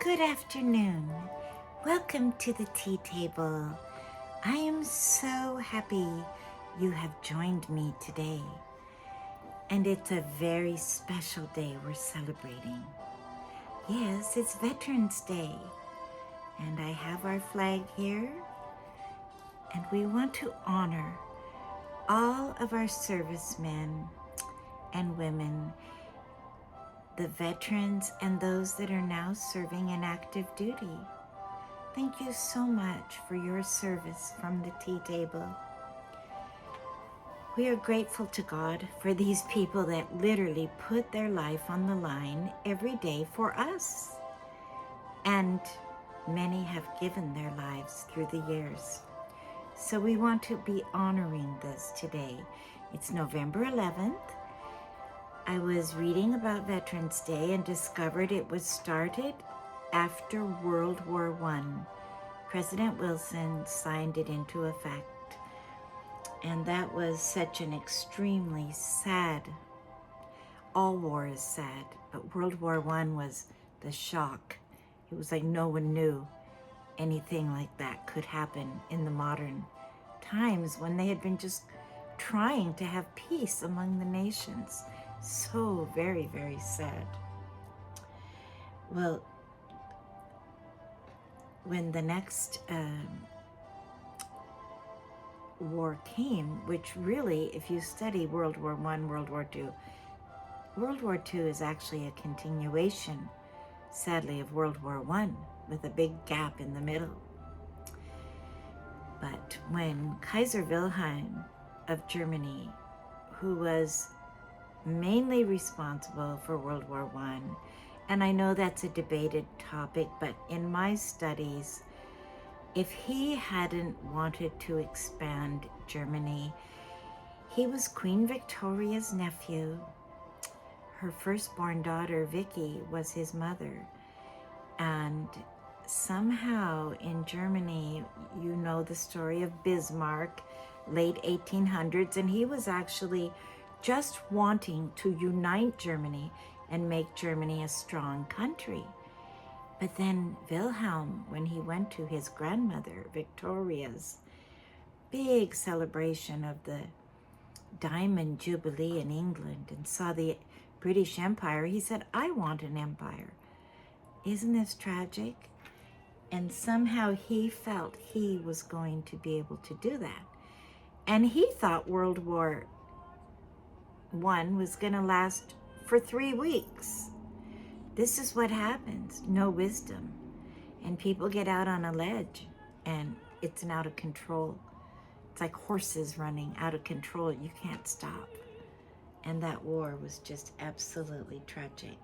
Good afternoon. Welcome to the tea table. I am so happy you have joined me today. And it's a very special day we're celebrating. Yes, it's Veterans Day. And I have our flag here. And we want to honor all of our servicemen and women, the veterans and those that are now serving in active duty. Thank you so much for your service from the tea table. We are grateful to God for these people that literally put their life on the line every day for us. And many have given their lives through the years. So we want to be honoring this today. It's November 11th. I was reading about Veterans Day and discovered it was started after World War I. President Wilson signed it into effect. And that was such an extremely sad, all war is sad, but World War I was the shock. It was like no one knew anything like that could happen in the modern times when they had been just trying to have peace among the nations. So very, very sad. Well, when the next war came, which really, if you study World War I, World War II, World War II is actually a continuation, sadly, of World War I, with a big gap in the middle. But when Kaiser Wilhelm of Germany, who was mainly responsible for World War I, and I know that's a debated topic, but in my studies, if he hadn't wanted to expand Germany, he was Queen Victoria's nephew. Her firstborn daughter, Vicky, was his mother. And somehow in Germany, you know the story of Bismarck, late 1800s, and he was actually just wanting to unite Germany and make Germany a strong country. But then Wilhelm, when he went to his grandmother, Victoria's big celebration of the Diamond Jubilee in England and saw the British Empire, he said, I want an empire. Isn't this tragic? And somehow he felt he was going to be able to do that. And he thought World War I was going to last for 3 weeks. This is what happens, no wisdom. And people get out on a ledge and it's an out of control. It's like horses running out of control. You can't stop. And that war was just absolutely tragic.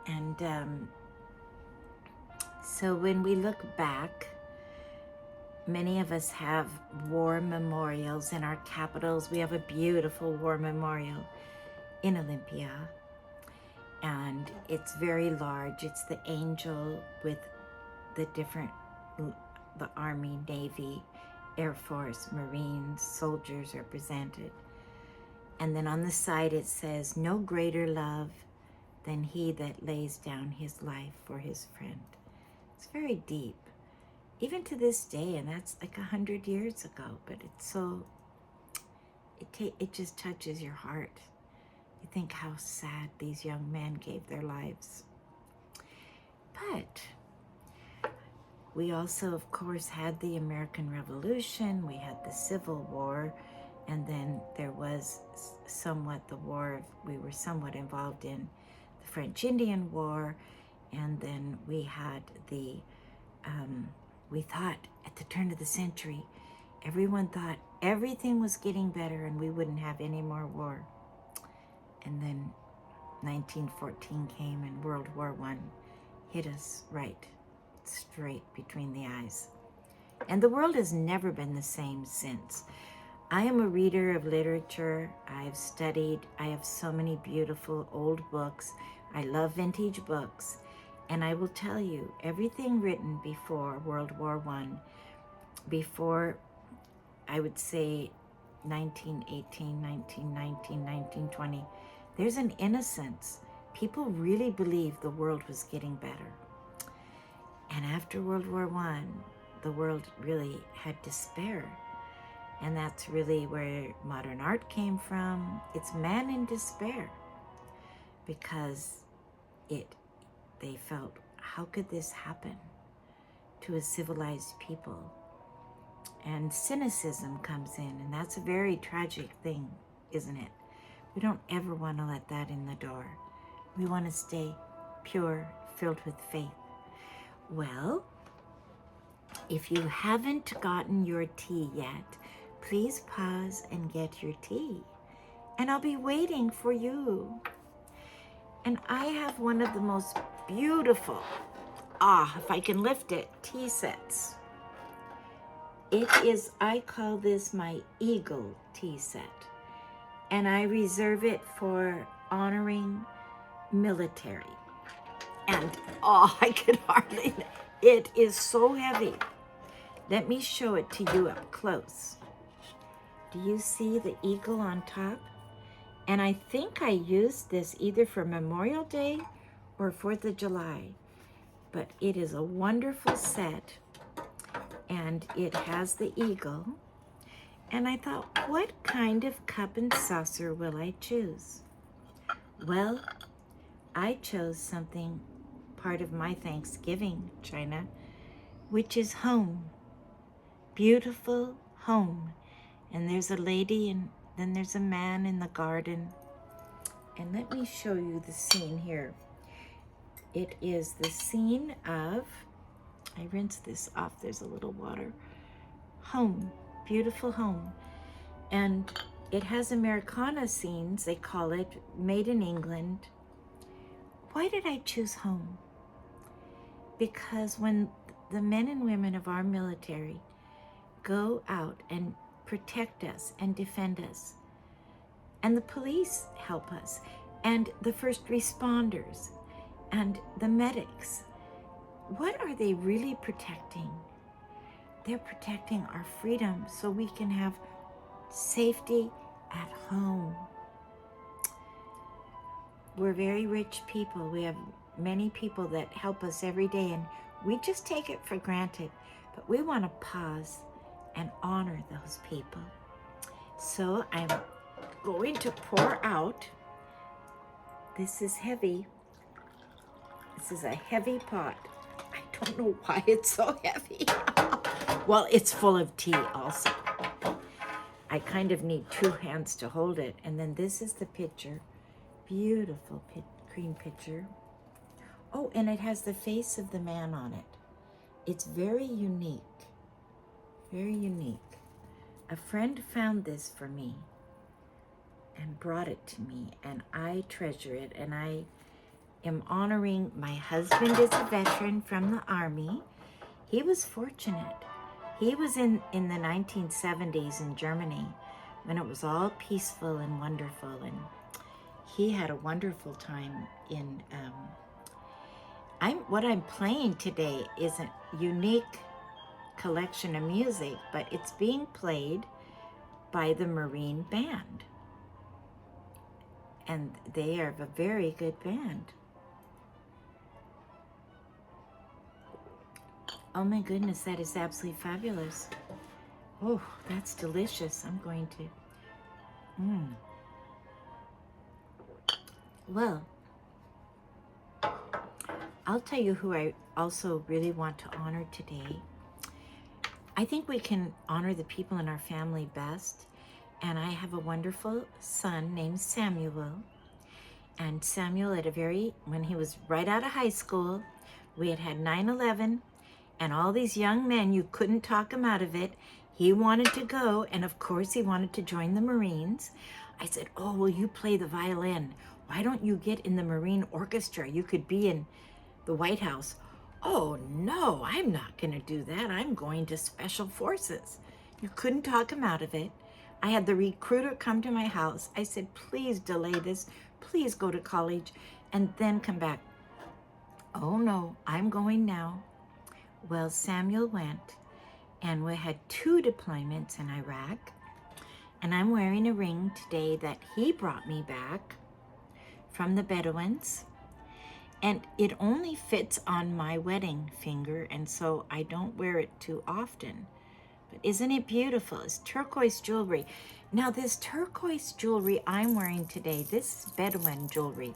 And so when we look back, many of us have war memorials in our capitals. We have a beautiful war memorial in Olympia. And it's very large. It's the angel with the different, the Army, Navy, Air Force, Marines, soldiers represented. And then on the side it says, no greater love than he that lays down his life for his friend. It's very deep, even to this day, and that's like 100 years ago, but it's so, it just touches your heart. You think how sad these young men gave their lives. But we also, of course, had the American Revolution, we had the Civil War, and then there was somewhat the war, we were somewhat involved in the French Indian War, and then we had the, we thought at the turn of the century, everyone thought everything was getting better and we wouldn't have any more war. And then 1914 came and World War I hit us right straight between the eyes. And the world has never been the same since. I am a reader of literature. I've studied. I have so many beautiful old books. I love vintage books. And I will tell you, everything written before World War I, before, I would say, 1918, 1919, 1920, there's an innocence people really believed the world was getting better. And after World War I, the world really had despair. And that's really where modern art came from. It's man in despair, because they felt, how could this happen to a civilized people? And cynicism comes in, and that's a very tragic thing, isn't it? We don't ever want to let that in the door. We want to stay pure, filled with faith. Well, if you haven't gotten your tea yet, please pause and get your tea. And I'll be waiting for you. And I have one of the most beautiful, if I can lift it, tea sets. It is, I call this my Eagle tea set. And I reserve it for honoring military. And, I could hardly, it is so heavy. Let me show it to you up close. Do you see the eagle on top? And I think I used this either for Memorial Day or 4th of July. But it is a wonderful set. And it has the eagle. And I thought, what kind of cup and saucer will I choose? Well, I chose something part of my Thanksgiving, China, which is home. Beautiful home. And there's a lady, and then there's a man in the garden. And let me show you the scene here. It is the scene of, I rinsed this off, there's a little water. Home, beautiful home. And it has Americana scenes, they call it, made in England. Why did I choose home? Because when the men and women of our military go out and protect us and defend us, and the police help us, and the first responders, and the medics, what are they really protecting? They're protecting our freedom so we can have safety at home. We're very rich people. We have many people that help us every day, and we just take it for granted. But we want to pause and honor those people. So I'm going to pour out. This is heavy. This is a heavy pot. I don't know why it's so heavy. Well, it's full of tea also. I kind of need 2 hands to hold it. And then this is the pitcher. Beautiful cream pitcher. Oh, and it has the face of the man on it. It's very unique. Very unique. A friend found this for me and brought it to me, and I treasure it, and I am honoring my husband is a veteran from the Army. He was fortunate. He was in the 1970s in Germany when it was all peaceful and wonderful, and he had a wonderful time in, what I'm playing today is a unique collection of music, but it's being played by the Marine Band. And they are a very good band. Oh my goodness, that is absolutely fabulous. Oh, that's delicious. I'm going to, Well, I'll tell you who I also really want to honor today. I think we can honor the people in our family best. And I have a wonderful son named Samuel. And Samuel, when he was right out of high school, we had 9/11, and all these young men, you couldn't talk him out of it. He wanted to go, and of course he wanted to join the Marines. I said, oh, well, you play the violin. Why don't you get in the Marine orchestra? You could be in the White House. Oh, no, I'm not going to do that. I'm going to Special Forces. You couldn't talk him out of it. I had the recruiter come to my house. I said, please delay this. Please go to college and then come back. Oh, no, I'm going now. Well, Samuel went, and we had 2 deployments in Iraq. And I'm wearing a ring today that he brought me back from the Bedouins, and it only fits on my wedding finger, and so I don't wear it too often. But isn't it beautiful? It's turquoise jewelry. Now this turquoise jewelry I'm wearing today, this is Bedouin jewelry.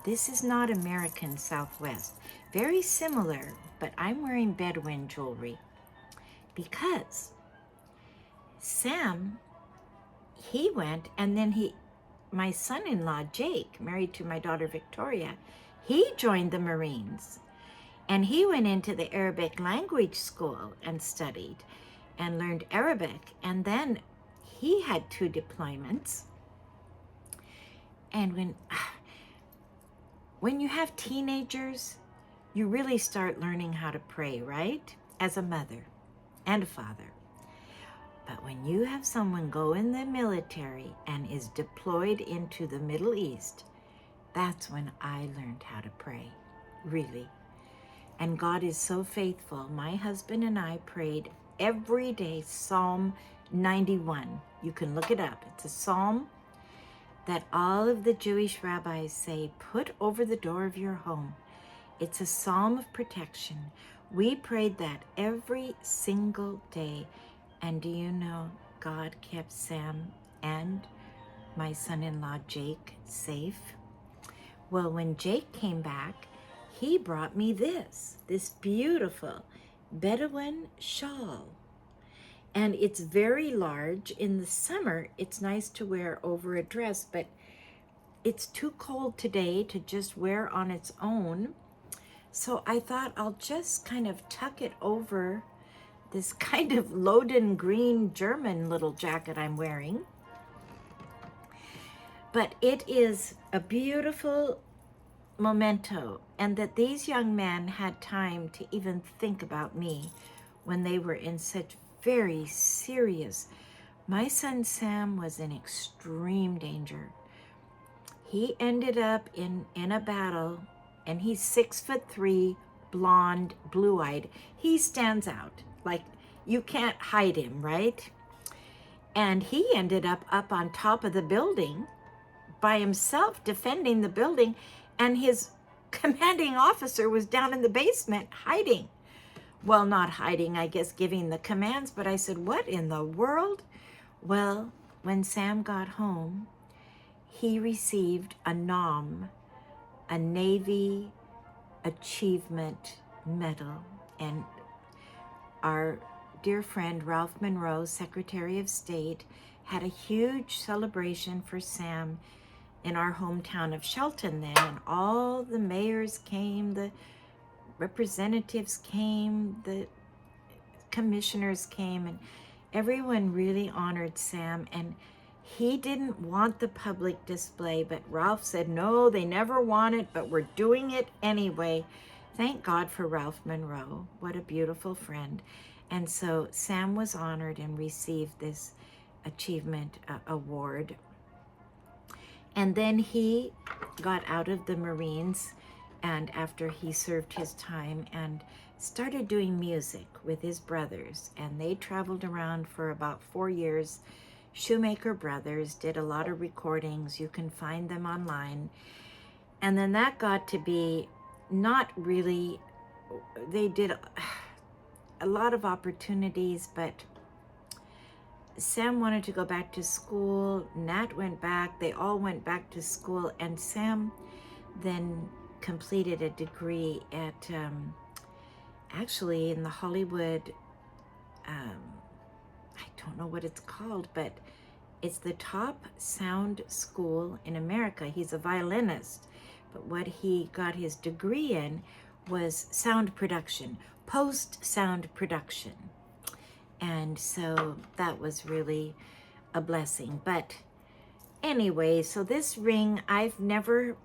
This is not American Southwest. Very similar, but I'm wearing Bedouin jewelry because Sam, he went, and then my son-in-law, Jake, married to my daughter, Victoria, he joined the Marines. And he went into the Arabic language school and studied and learned Arabic. And then he had 2 deployments. And when you have teenagers, you really start learning how to pray, right? As a mother and a father. But when you have someone go in the military and is deployed into the Middle East, that's when I learned how to pray, really. And God is so faithful. My husband and I prayed every day Psalm 91. You can look it up. It's a psalm that all of the Jewish rabbis say, put over the door of your home. It's a psalm of protection. We prayed that every single day. And do you know, God kept Sam and my son-in-law Jake safe? Well, when Jake came back, he brought me this beautiful Bedouin shawl. And it's very large. In the summer, it's nice to wear over a dress, but it's too cold today to just wear on its own. So I thought I'll just kind of tuck it over this kind of Loden green German little jacket I'm wearing. But it is a beautiful memento, and that these young men had time to even think about me when they were in such very serious. My son Sam was in extreme danger. He ended up in a battle, and he's 6'3", blonde, blue-eyed. He stands out. Like, you can't hide him, right? And he ended up on top of the building by himself, defending the building, and his commanding officer was down in the basement hiding. Well, not hiding, I guess, giving the commands, but I said, what in the world? Well, when Sam got home, he received a NOM, a Navy Achievement Medal, and our dear friend Ralph Monroe, Secretary of State, had a huge celebration for Sam in our hometown of Shelton then, and all the mayors came, the representatives came, the commissioners came, and everyone really honored Sam. And he didn't want the public display, but Ralph said, no, they never want it, but we're doing it anyway. Thank God for Ralph Monroe. What a beautiful friend. And so Sam was honored and received this achievement award. And then he got out of the Marines, and after he served his time, and started doing music with his brothers. And they traveled around for about 4 years. Shoemaker Brothers did a lot of recordings. You can find them online. And then that got to be not really, they did a lot of opportunities, but Sam wanted to go back to school. Nat went back. They all went back to school. And Sam then completed a degree at, actually in the Hollywood, I don't know what it's called, but it's the top sound school in America. He's a violinist, but what he got his degree in was sound production, post-sound production. And so that was really a blessing. But anyway, so this ring, I've never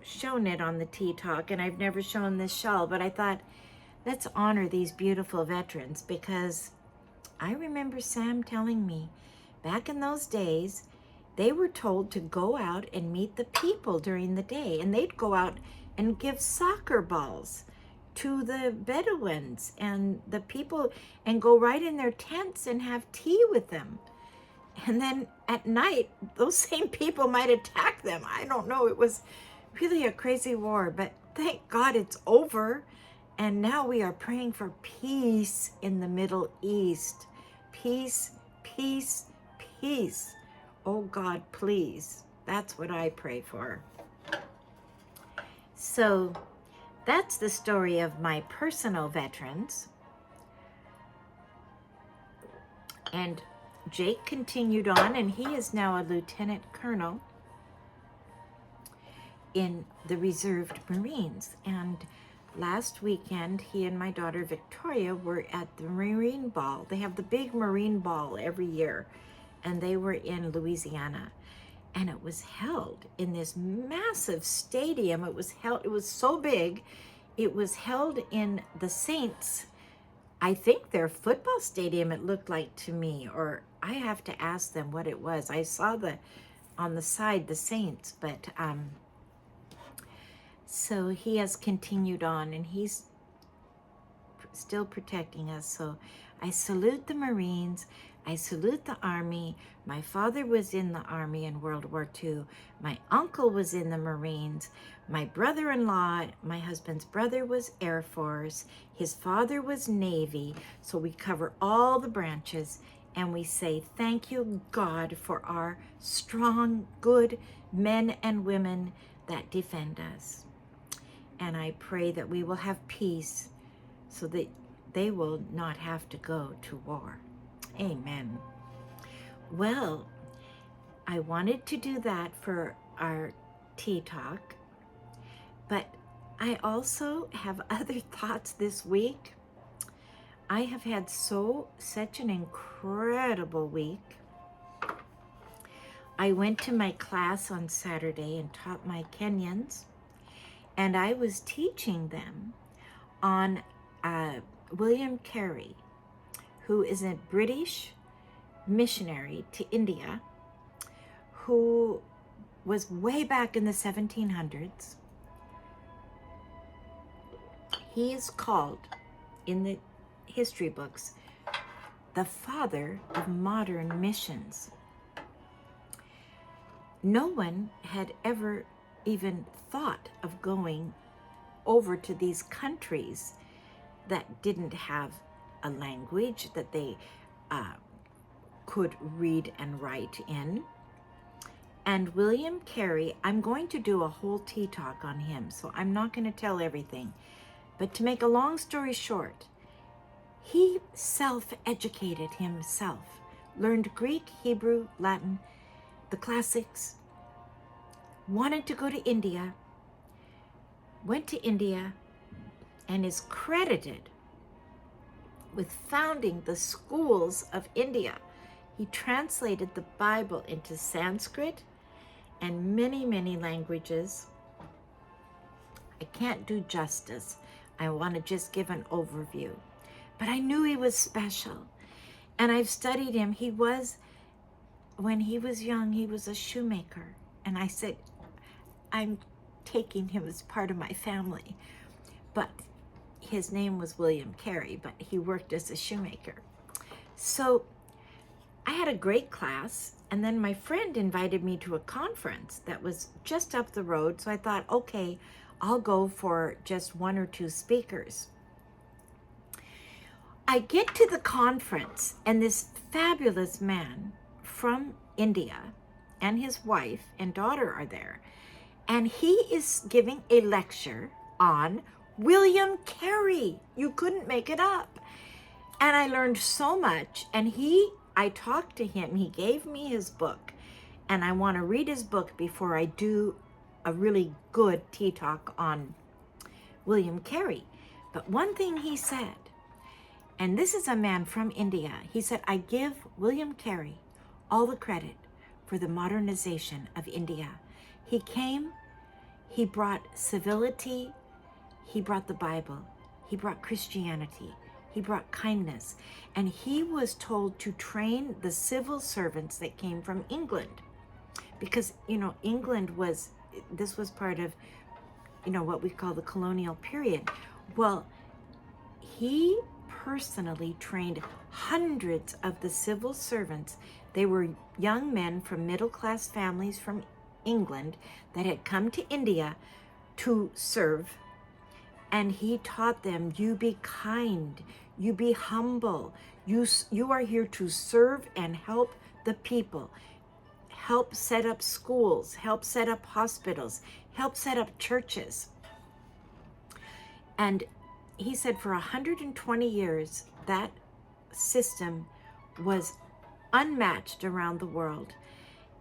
shown it on the Tea Talk, and I've never shown this shawl, but I thought, let's honor these beautiful veterans, because I remember Sam telling me back in those days, they were told to go out and meet the people during the day, and they'd go out and give soccer balls to the Bedouins and the people, and go right in their tents and have tea with them. And then at night, those same people might attack them. I don't know. It was really a crazy war, but thank God it's over. And now we are praying for peace in the Middle East. Peace, peace, peace. Oh God, please. That's what I pray for. So that's the story of my personal veterans. And Jake continued on, and he is now a lieutenant colonel in the reserved Marines. And last weekend, he and my daughter Victoria were at the Marine Ball. They have the big Marine Ball every year, and they were in Louisiana. And it was held in this massive stadium. It was so big, it was held in the Saints, I think their football stadium, it looked like to me, or I have to ask them what it was. I saw on the side, the Saints, but so he has continued on, and he's still protecting us. So I salute the Marines. I salute the Army. My father was in the Army in World War II. My uncle was in the Marines. My brother-in-law, my husband's brother, was Air Force. His father was Navy. So we cover all the branches, and we say, thank you, God, for our strong, good men and women that defend us. And I pray that we will have peace so that they will not have to go to war. Amen. Well, I wanted to do that for our tea talk, but I also have other thoughts this week. I have had such an incredible week. I went to my class on Saturday and taught my Kenyans, and I was teaching them on William Carey, who is a British missionary to India, who was way back in the 1700s. He is called, in the history books, the father of modern missions. No one had ever even thought of going over to these countries that didn't have a language that they could read and write in. And William Carey, I'm going to do a whole tea talk on him, so I'm not going to tell everything. But to make a long story short, he self-educated himself, learned Greek, Hebrew, Latin, the classics, wanted to go to India, went to India, and is credited with founding the schools of India. He translated the Bible into Sanskrit and many, many languages. I can't do justice. I want to just give an overview. But I knew he was special. And I've studied him. When he was young, he was a shoemaker. And I said, I'm taking him as part of my family. But his name was William Carey, but he worked as a shoemaker. So I had a great class, and then my friend invited me to a conference that was just up the road. So I thought, okay, I'll go for just one or two speakers. I get to the conference, and this fabulous man from India and his wife and daughter are there. And he is giving a lecture on William Carey. You couldn't make it up. And I learned so much. And I talked to him. He gave me his book. And I want to read his book before I do a really good tea talk on William Carey. But one thing he said, and this is a man from India, he said, I give William Carey all the credit for the modernization of India. He came, he brought civility, he brought the Bible, he brought Christianity, he brought kindness, and he was told to train the civil servants that came from England. Because, England this was part of, what we call the colonial period. Well, he personally trained hundreds of the civil servants. They were young men from middle-class families from England that had come to India to serve. And he taught them, you be kind, you be humble, you are here to serve and help the people, help set up schools, help set up hospitals, help set up churches. And he said for 120 years, that system was unmatched around the world.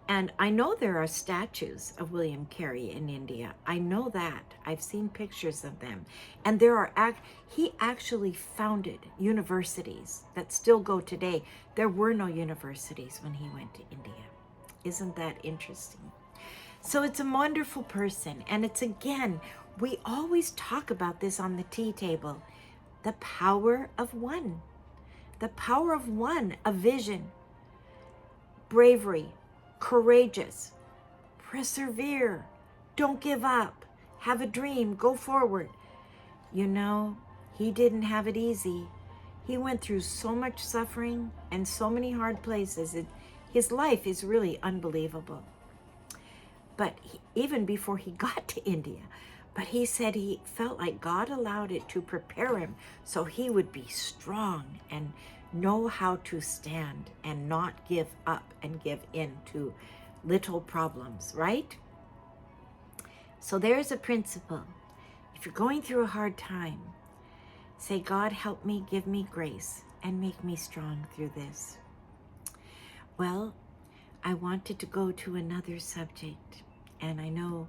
And I know there are statues of William Carey in India. I know that. I've seen pictures of them. And there are, he actually founded universities that still go today. There were no universities when he went to India. Isn't that interesting? So it's a wonderful person. And it's, again, we always talk about this on the tea table. The power of one. The power of one, a vision, bravery, courageous, persevere, don't give up, have a dream, go forward. You know, he didn't have it easy. He went through so much suffering and so many hard places. His life is really unbelievable. But even before he got to India, but he said he felt like God allowed it to prepare him so he would be strong and know how to stand and not give up and give in to little problems, right? So there's a principle. If you're going through a hard time, say, God, help me, give me grace, and make me strong through this. Well, I wanted to go to another subject, and I know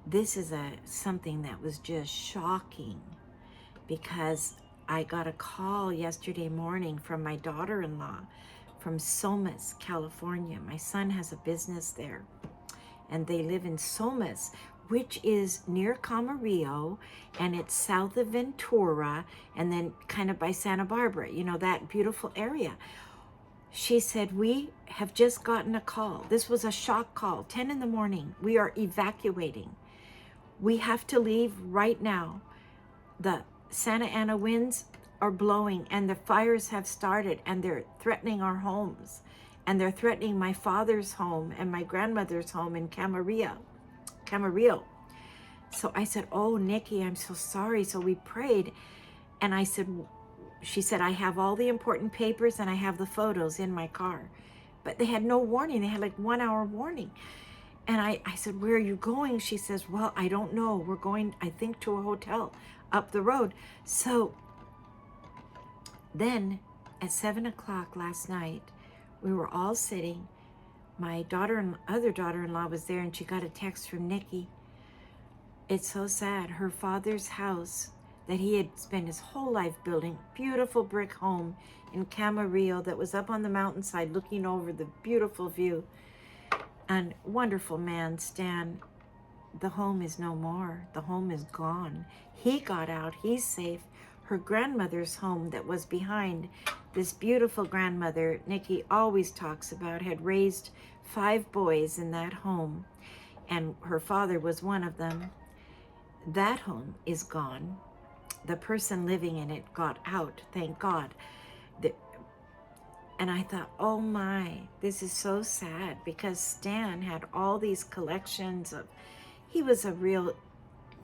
this is something that was just shocking, because I got a call yesterday morning from my daughter-in-law from Somas, California. My son has a business there, and they live in Somas, which is near Camarillo, and it's south of Ventura, and then kind of by Santa Barbara, you know, that beautiful area. She said, we have just gotten a call. This was a shock call, 10 in the morning. We are evacuating. We have to leave right now. The Santa Ana winds are blowing and the fires have started and they're threatening our homes. And they're threatening my father's home and my grandmother's home in Camarillo. So I said, oh, Nikki, I'm so sorry. So we prayed. And she said, I have all the important papers and I have the photos in my car. But they had no warning. They had like 1 hour warning. And I said, where are you going? She says, well, I don't know. We're going, I think, to a hotel up the road. So then at 7 o'clock last night, we were all sitting. My other daughter-in-law was there, and she got a text from Nikki. It's so sad. Her father's house that he had spent his whole life building, beautiful brick home in Camarillo that was up on the mountainside looking over the beautiful view. And wonderful man, Stan, the home is no more. The home is gone. He got out. He's safe. Her grandmother's home that was behind, this beautiful grandmother Nikki always talks about, had raised 5 boys in that home, and her father was one of them. That home is gone. The person living in it got out, thank God. And I thought, oh my, this is so sad, because Stan had all these collections of, he was a real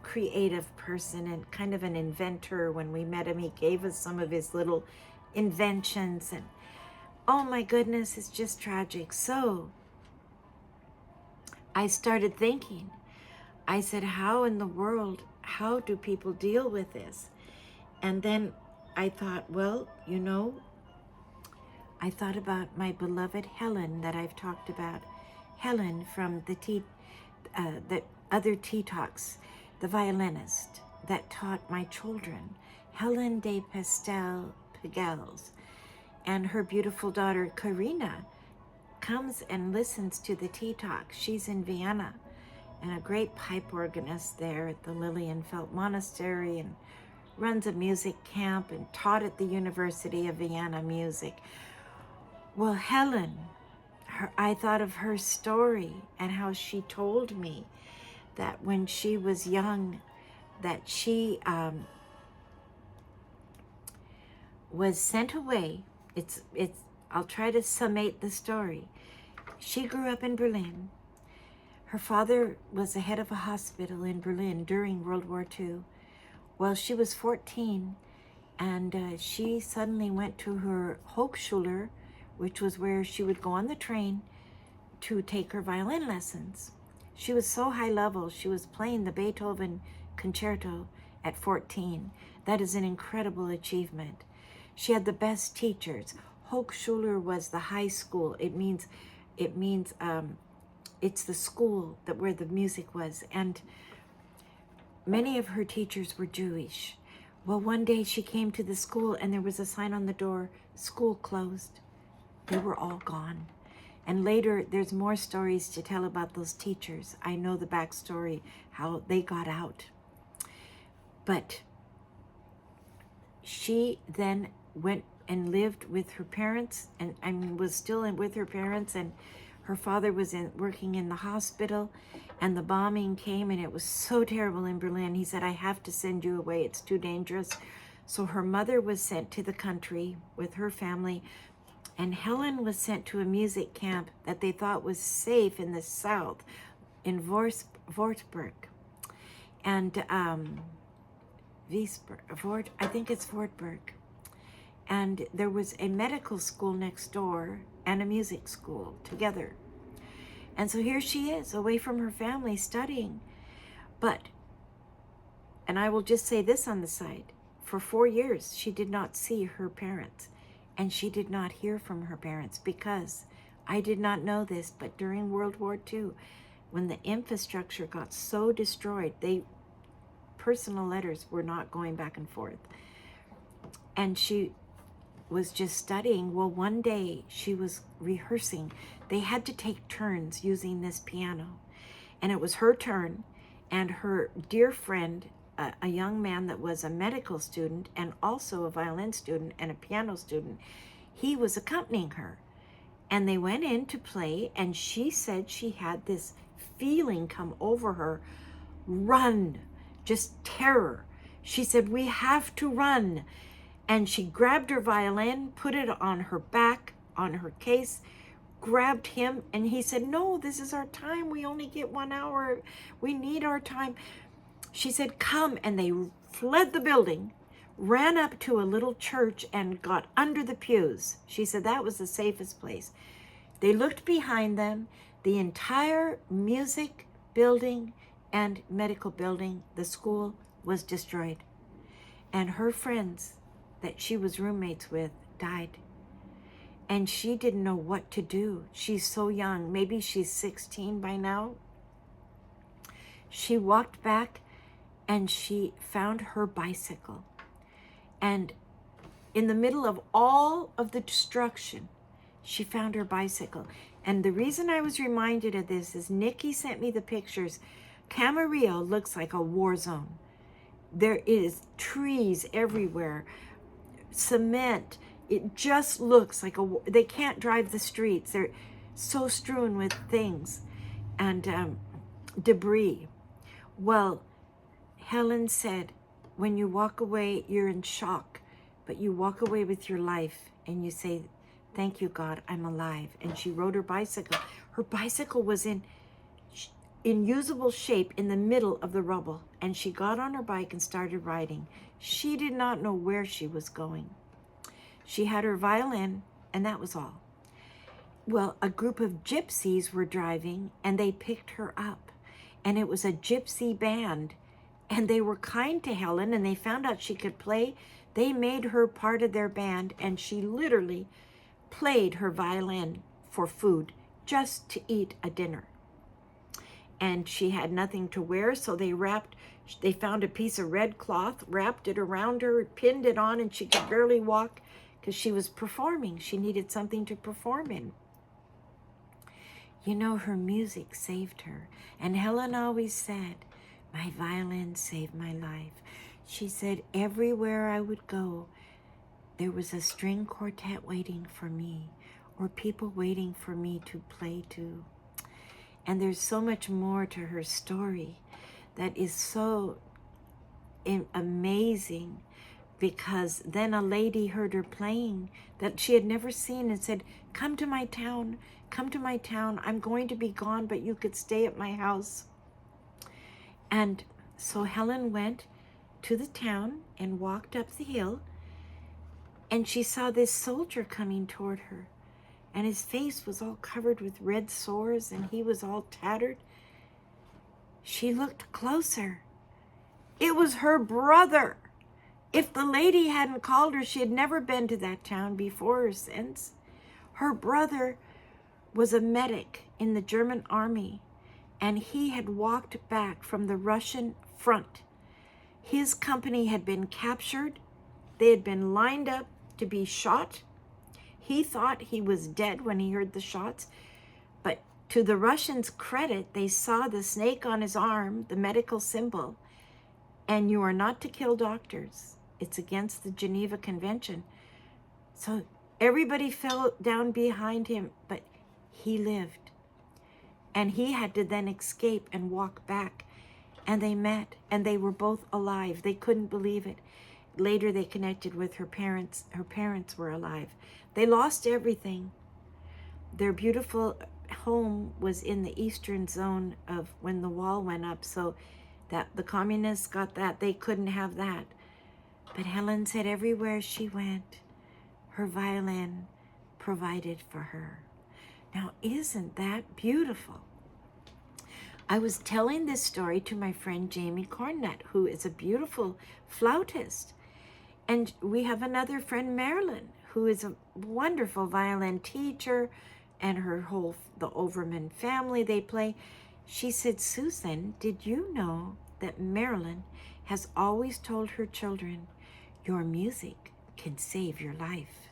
creative person and kind of an inventor. When we met him, he gave us some of his little inventions, and oh my goodness, it's just tragic. So I started thinking, I said, how in the world, how do people deal with this? And then I thought, well, you know, I thought about my beloved Helen that I've talked about. Helen from the other tea talks, the violinist that taught my children, Helen de Pastel Pagels, and her beautiful daughter Karina comes and listens to the tea talk. She's in Vienna, and a great pipe organist there at the Lilienfeld Monastery, and runs a music camp and taught at the University of Vienna music. Well, Helen, I thought of her story and how she told me that when she was young, that she was sent away. I'll try to summate the story. She grew up in Berlin. Her father was the head of a hospital in Berlin during World War II. Well, she was 14, and she suddenly went to her Hochschule, which was where she would go on the train to take her violin lessons. She was so high level, she was playing the Beethoven concerto at 14. That is an incredible achievement. She had the best teachers. Hochschule was the high school. It means it's the school that where the music was, and many of her teachers were Jewish. Well, one day she came to the school and there was a sign on the door, school closed. They were all gone. And later, there's more stories to tell about those teachers. I know the backstory, how they got out. But she then went and lived with her parents, and was still with her parents, and her father was working in the hospital, and the bombing came, and it was so terrible in Berlin. He said, I have to send you away. It's too dangerous. So her mother was sent to the country with her family, and Helen was sent to a music camp that they thought was safe in the south, in Würzburg. And I think it's Würzburg. And there was a medical school next door and a music school together. And so here she is, away from her family, studying. But, and I will just say this on the side, for 4 years, she did not see her parents. And she did not hear from her parents, because I did not know this, but during World War II, when the infrastructure got so destroyed, personal letters were not going back and forth. And she was just studying. Well, one day she was rehearsing. They had to take turns using this piano. And it was her turn, and her dear friend, a young man that was a medical student and also a violin student and a piano student, he was accompanying her. And they went in to play, and she said she had this feeling come over her, run, just terror. She said, we have to run. And she grabbed her violin, put it on her back, on her case, grabbed him, and he said, no, this is our time. We only get 1 hour. We need our time. She said, come, and they fled the building, ran up to a little church and got under the pews. She said that was the safest place. They looked behind them. The entire music building and medical building, the school, was destroyed. And her friends that she was roommates with died. And she didn't know what to do. She's so young. Maybe she's 16 by now. She walked back and she found her bicycle. And in the middle of all of the destruction, she found her bicycle. And the reason I was reminded of this is Nikki sent me the pictures. Camarillo looks like a war zone. There is trees everywhere, cement. It just looks like they can't drive the streets. They're so strewn with things and debris. Well, Helen said, when you walk away, you're in shock, but you walk away with your life and you say, thank you, God, I'm alive. And she rode her bicycle. Her bicycle was in usable shape in the middle of the rubble. And she got on her bike and started riding. She did not know where she was going. She had her violin, and that was all. Well, a group of gypsies were driving, and they picked her up. And it was a gypsy band. And they were kind to Helen, and they found out she could play. They made her part of their band, and she literally played her violin for food, just to eat a dinner. And she had nothing to wear, so they found a piece of red cloth, wrapped it around her, pinned it on, and she could barely walk because she was performing. She needed something to perform in. You know, her music saved her. And Helen always said, my violin saved my life. She said, everywhere I would go, there was a string quartet waiting for me, or people waiting for me to play to. And there's so much more to her story that is so amazing. because then a lady heard her playing that she had never seen and said, come to my town, come to my town. I'm going to be gone, but you could stay at my house. And so Helen went to the town and walked up the hill, and she saw this soldier coming toward her, and his face was all covered with red sores and he was all tattered. She looked closer. It was her brother. If the lady hadn't called her, she had never been to that town before or since. Her brother was a medic in the German army, and he had walked back from the Russian front. His company had been captured. They had been lined up to be shot. He thought he was dead when he heard the shots, but to the Russians' credit, they saw the snake on his arm, the medical symbol, and you are not to kill doctors. It's against the Geneva Convention. So everybody fell down behind him, but he lived. And he had to then escape and walk back. And they met, and they were both alive. They couldn't believe it. Later they connected with her parents. Her parents were alive. They lost everything. Their beautiful home was in the eastern zone of when the wall went up, so that the communists got that. They couldn't have that. But Helen said everywhere she went, her violin provided for her. Now, isn't that beautiful? I was telling this story to my friend Jamie Cornett, who is a beautiful flautist. And we have another friend, Marilyn, who is a wonderful violin teacher, and the Overman family, they play. She said, Susan, did you know that Marilyn has always told her children, your music can save your life?